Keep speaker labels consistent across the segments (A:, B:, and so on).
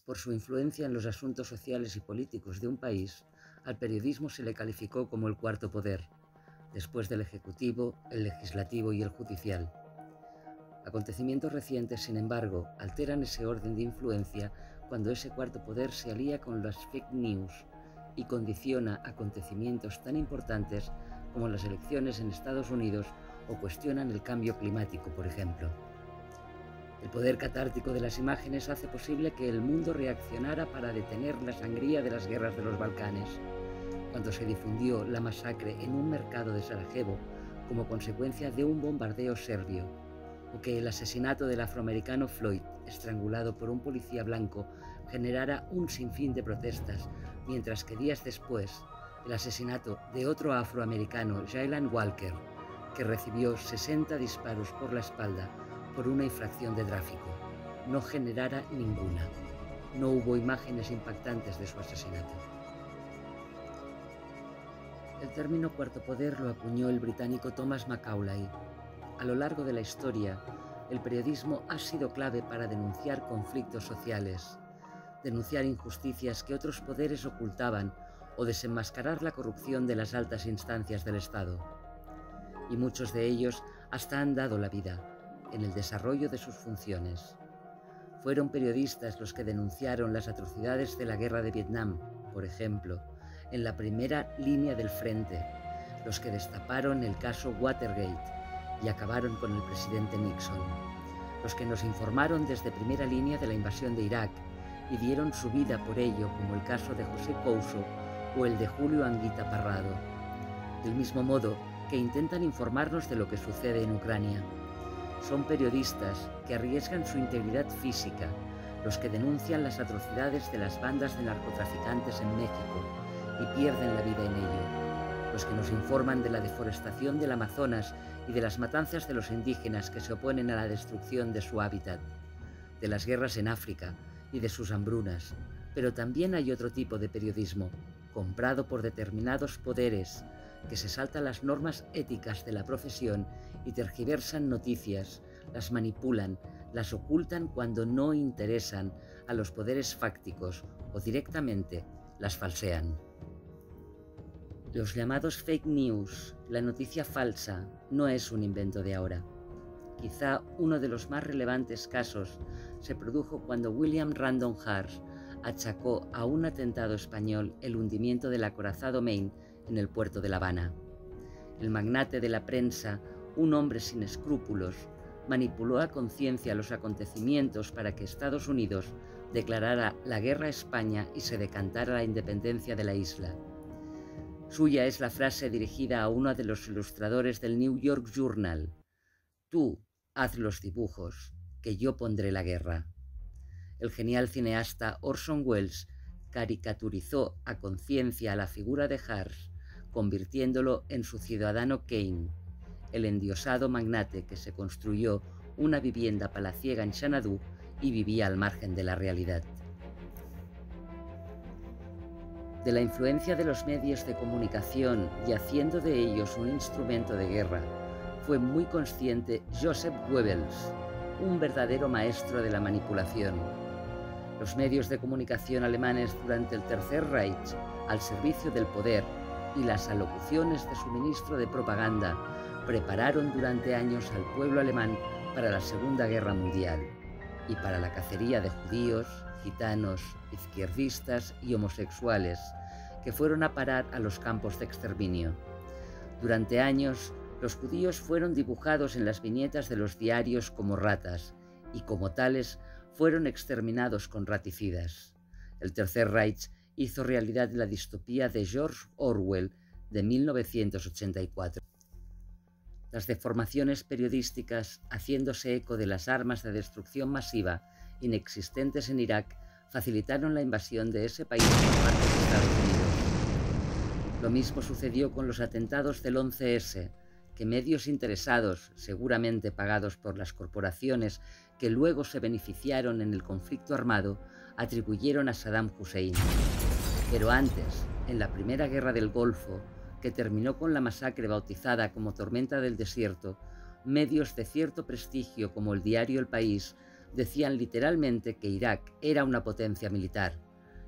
A: Por su influencia en los asuntos sociales y políticos de un país, al periodismo se le calificó como el cuarto poder, después del Ejecutivo, el Legislativo y el Judicial. Acontecimientos recientes, sin embargo, alteran ese orden de influencia cuando ese cuarto poder se alía con las fake news y condiciona acontecimientos tan importantes como las elecciones en Estados Unidos o cuestionan el cambio climático, por ejemplo. El poder catártico de las imágenes hace posible que el mundo reaccionara para detener la sangría de las guerras de los Balcanes, cuando se difundió la masacre en un mercado de Sarajevo como consecuencia de un bombardeo serbio, o que el asesinato del afroamericano Floyd, estrangulado por un policía blanco, generara un sinfín de protestas, mientras que días después, el asesinato de otro afroamericano, Jayland Walker, que recibió 60 disparos por la espalda por una infracción de tráfico, no generara ninguna. No hubo imágenes impactantes de su asesinato. El término cuarto poder lo acuñó el británico Thomas Macaulay. A lo largo de la historia, el periodismo ha sido clave para denunciar conflictos sociales, denunciar injusticias que otros poderes ocultaban o desenmascarar la corrupción de las altas instancias del Estado. Y muchos de ellos hasta han dado la vida en el desarrollo de sus funciones. Fueron periodistas los que denunciaron las atrocidades de la guerra de Vietnam, por ejemplo, en la primera línea del frente, los que destaparon el caso Watergate y acabaron con el presidente Nixon, los que nos informaron desde primera línea de la invasión de Irak y dieron su vida por ello, como el caso de José Couso o el de Julio Anguita Parrado, del mismo modo que intentan informarnos de lo que sucede en Ucrania. Son periodistas que arriesgan su integridad física, los que denuncian las atrocidades de las bandas de narcotraficantes en México y pierden la vida en ello, los que nos informan de la deforestación del Amazonas y de las matanzas de los indígenas que se oponen a la destrucción de su hábitat, de las guerras en África y de sus hambrunas. Pero también hay otro tipo de periodismo, comprado por determinados poderes, que se saltan las normas éticas de la profesión y tergiversan noticias, las manipulan, las ocultan cuando no interesan a los poderes fácticos o directamente las falsean. Los llamados fake news, la noticia falsa, no es un invento de ahora. Quizá uno de los más relevantes casos se produjo cuando William Random House achacó a un atentado español el hundimiento del acorazado Maine en el puerto de La Habana. El magnate de la prensa, un hombre sin escrúpulos, manipuló a conciencia los acontecimientos para que Estados Unidos declarara la guerra a España y se decantara la independencia de la isla. Suya es la frase dirigida a uno de los ilustradores del New York Journal: «Tú haz los dibujos, que yo pondré la guerra». El genial cineasta Orson Welles caricaturizó a conciencia a la figura de Hearst, convirtiéndolo en su ciudadano Kane, el endiosado magnate que se construyó una vivienda palaciega en Xanadu y vivía al margen de la realidad. De la influencia de los medios de comunicación y haciendo de ellos un instrumento de guerra, fue muy consciente Joseph Goebbels, un verdadero maestro de la manipulación. Los medios de comunicación alemanes durante el Tercer Reich, al servicio del poder, y las alocuciones de su ministro de propaganda prepararon durante años al pueblo alemán para la Segunda Guerra Mundial y para la cacería de judíos, gitanos, izquierdistas y homosexuales que fueron a parar a los campos de exterminio. Durante años, los judíos fueron dibujados en las viñetas de los diarios como ratas y como tales fueron exterminados con raticidas. El Tercer Reich hizo realidad la distopía de George Orwell de 1984. Las deformaciones periodísticas, haciéndose eco de las armas de destrucción masiva inexistentes en Irak, facilitaron la invasión de ese país por parte de Estados Unidos. Lo mismo sucedió con los atentados del 11S, que medios interesados, seguramente pagados por las corporaciones que luego se beneficiaron en el conflicto armado, atribuyeron a Saddam Hussein. Pero antes, en la Primera Guerra del Golfo, que terminó con la masacre bautizada como Tormenta del Desierto, medios de cierto prestigio como el diario El País decían literalmente que Irak era una potencia militar,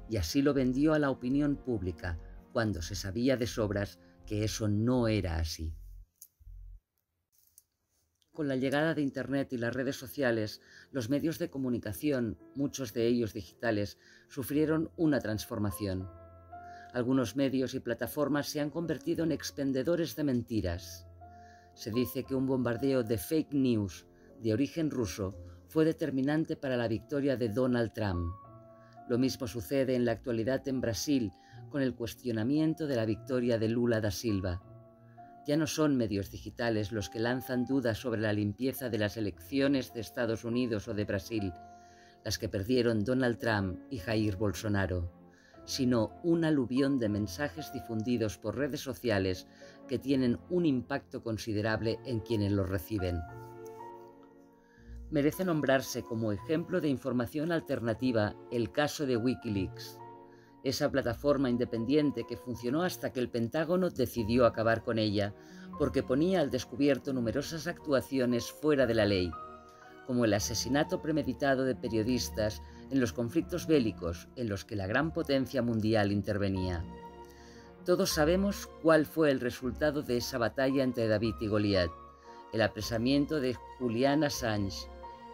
A: y así lo vendió a la opinión pública, cuando se sabía de sobras que eso no era así. Con la llegada de Internet y las redes sociales, los medios de comunicación, muchos de ellos digitales, sufrieron una transformación. Algunos medios y plataformas se han convertido en expendedores de mentiras. Se dice que un bombardeo de fake news de origen ruso fue determinante para la victoria de Donald Trump. Lo mismo sucede en la actualidad en Brasil con el cuestionamiento de la victoria de Lula da Silva. Ya no son medios digitales los que lanzan dudas sobre la limpieza de las elecciones de Estados Unidos o de Brasil, las que perdieron Donald Trump y Jair Bolsonaro, sino un aluvión de mensajes difundidos por redes sociales que tienen un impacto considerable en quienes los reciben. Merece nombrarse como ejemplo de información alternativa el caso de Wikileaks, esa plataforma independiente que funcionó hasta que el Pentágono decidió acabar con ella porque ponía al descubierto numerosas actuaciones fuera de la ley, como el asesinato premeditado de periodistas en los conflictos bélicos en los que la gran potencia mundial intervenía. Todos sabemos cuál fue el resultado de esa batalla entre David y Goliat, el apresamiento de Julian Assange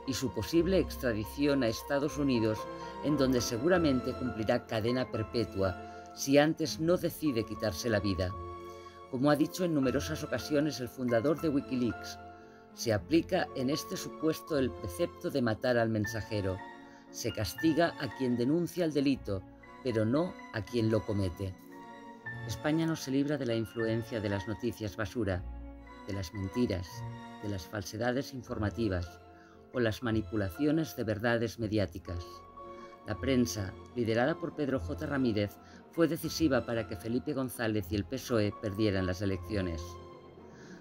A: y su posible extradición a Estados Unidos, en donde seguramente cumplirá cadena perpetua si antes no decide quitarse la vida. Como ha dicho en numerosas ocasiones el fundador de Wikileaks, se aplica en este supuesto el precepto de matar al mensajero. Se castiga a quien denuncia el delito, pero no a quien lo comete. España no se libra de la influencia de las noticias basura, de las mentiras, de las falsedades informativas o las manipulaciones de verdades mediáticas. La prensa, liderada por Pedro J. Ramírez, fue decisiva para que Felipe González y el PSOE perdieran las elecciones.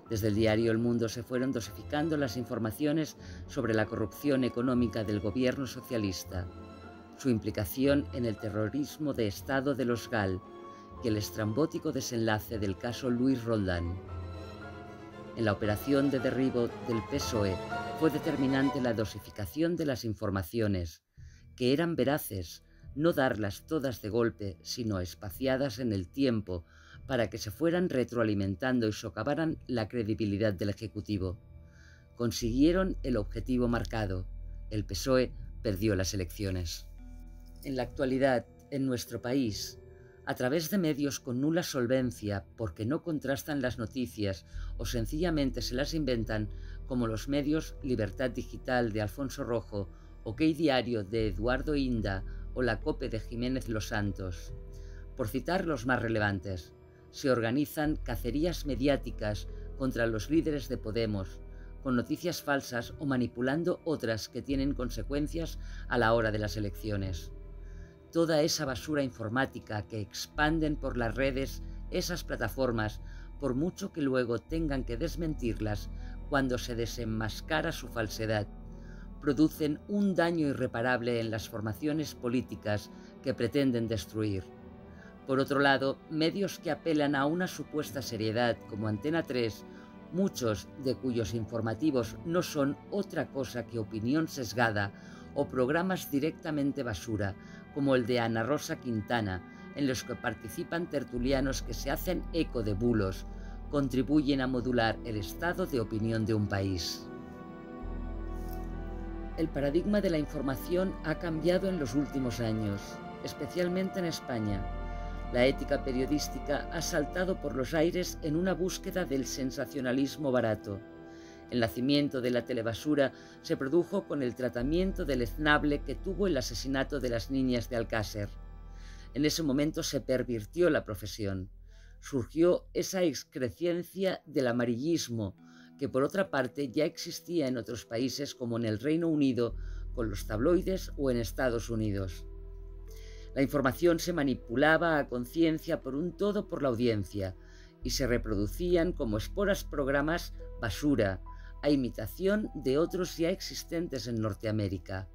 A: Desde el diario El Mundo se fueron dosificando las informaciones sobre la corrupción económica del gobierno socialista, su implicación en el terrorismo de Estado de los GAL y el estrambótico desenlace del caso Luis Roldán. En la operación de derribo del PSOE fue determinante la dosificación de las informaciones, que eran veraces, no darlas todas de golpe, sino espaciadas en el tiempo, para que se fueran retroalimentando y socavaran la credibilidad del Ejecutivo. Consiguieron el objetivo marcado. El PSOE perdió las elecciones. En la actualidad, en nuestro país, a través de medios con nula solvencia porque no contrastan las noticias o sencillamente se las inventan, como los medios Libertad Digital de Alfonso Rojo, OK Diario de Eduardo Inda o La Cope de Jiménez Los Santos. Por citar los más relevantes, se organizan cacerías mediáticas contra los líderes de Podemos, con noticias falsas o manipulando otras que tienen consecuencias a la hora de las elecciones. Toda esa basura informática que expanden por las redes esas plataformas, por mucho que luego tengan que desmentirlas cuando se desenmascara su falsedad, producen un daño irreparable en las formaciones políticas que pretenden destruir. Por otro lado, medios que apelan a una supuesta seriedad como Antena 3, muchos de cuyos informativos no son otra cosa que opinión sesgada o programas directamente basura, como el de Ana Rosa Quintana, en los que participan tertulianos que se hacen eco de bulos, contribuyen a modular el estado de opinión de un país. El paradigma de la información ha cambiado en los últimos años, especialmente en España. La ética periodística ha saltado por los aires en una búsqueda del sensacionalismo barato. El nacimiento de la telebasura se produjo con el tratamiento deleznable que tuvo el asesinato de las niñas de Alcácer. En ese momento se pervirtió la profesión. Surgió esa excrecencia del amarillismo, que por otra parte ya existía en otros países como en el Reino Unido con los tabloides o en Estados Unidos. La información se manipulaba a conciencia por un todo por la audiencia y se reproducían como esporas programas basura, a imitación de otros ya existentes en Norteamérica,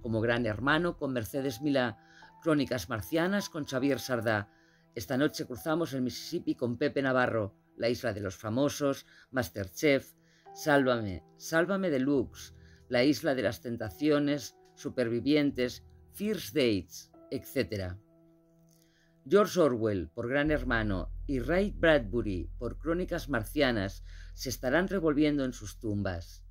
A: como Gran Hermano con Mercedes Milá, Crónicas Marcianas con Xavier Sardá, Esta noche cruzamos el Mississippi con Pepe Navarro, La Isla de los Famosos, MasterChef, Sálvame, Sálvame Deluxe, La Isla de las Tentaciones, Supervivientes, First Dates, etc. George Orwell por Gran Hermano y Ray Bradbury por Crónicas Marcianas se estarán revolviendo en sus tumbas.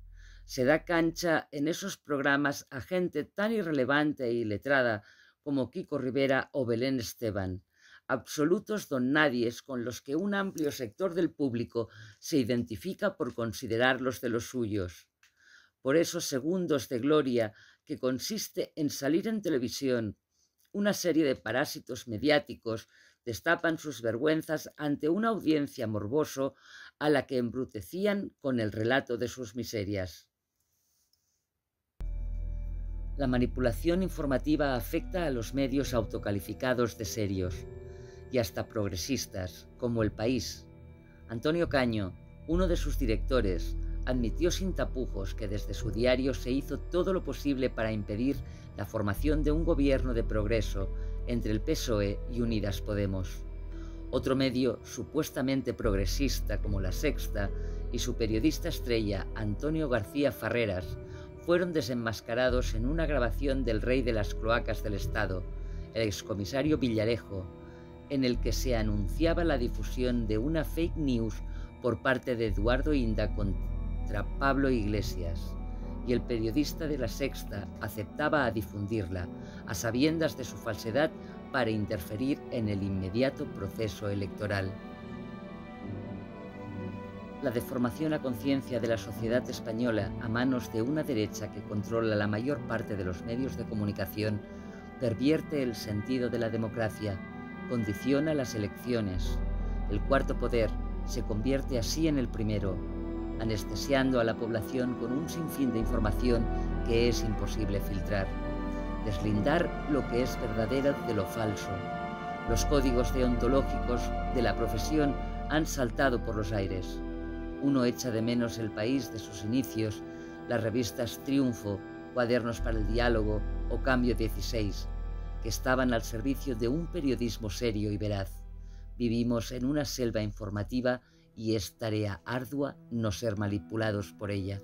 A: Se da cancha en esos programas a gente tan irrelevante e iletrada como Kiko Rivera o Belén Esteban, absolutos donnadies con los que un amplio sector del público se identifica por considerarlos de los suyos. Por esos segundos de gloria que consiste en salir en televisión, una serie de parásitos mediáticos destapan sus vergüenzas ante una audiencia morboso a la que embrutecían con el relato de sus miserias. La manipulación informativa afecta a los medios autocalificados de serios y hasta progresistas, como El País. Antonio Caño, uno de sus directores, admitió sin tapujos que desde su diario se hizo todo lo posible para impedir la formación de un gobierno de progreso entre el PSOE y Unidas Podemos. Otro medio supuestamente progresista como La Sexta y su periodista estrella Antonio García Farreras fueron desenmascarados en una grabación del rey de las cloacas del Estado, el excomisario Villarejo, en el que se anunciaba la difusión de una fake news por parte de Eduardo Inda contra Pablo Iglesias, y el periodista de La Sexta aceptaba a difundirla, a sabiendas de su falsedad, para interferir en el inmediato proceso electoral. La deformación a conciencia de la sociedad española a manos de una derecha que controla la mayor parte de los medios de comunicación pervierte el sentido de la democracia, condiciona las elecciones. El cuarto poder se convierte así en el primero, anestesiando a la población con un sinfín de información que es imposible filtrar. Deslindar lo que es verdadero de lo falso. Los códigos deontológicos de la profesión han saltado por los aires. Uno echa de menos El País de sus inicios, las revistas Triunfo, Cuadernos para el Diálogo o Cambio 16, que estaban al servicio de un periodismo serio y veraz. Vivimos en una selva informativa y es tarea ardua no ser manipulados por ella.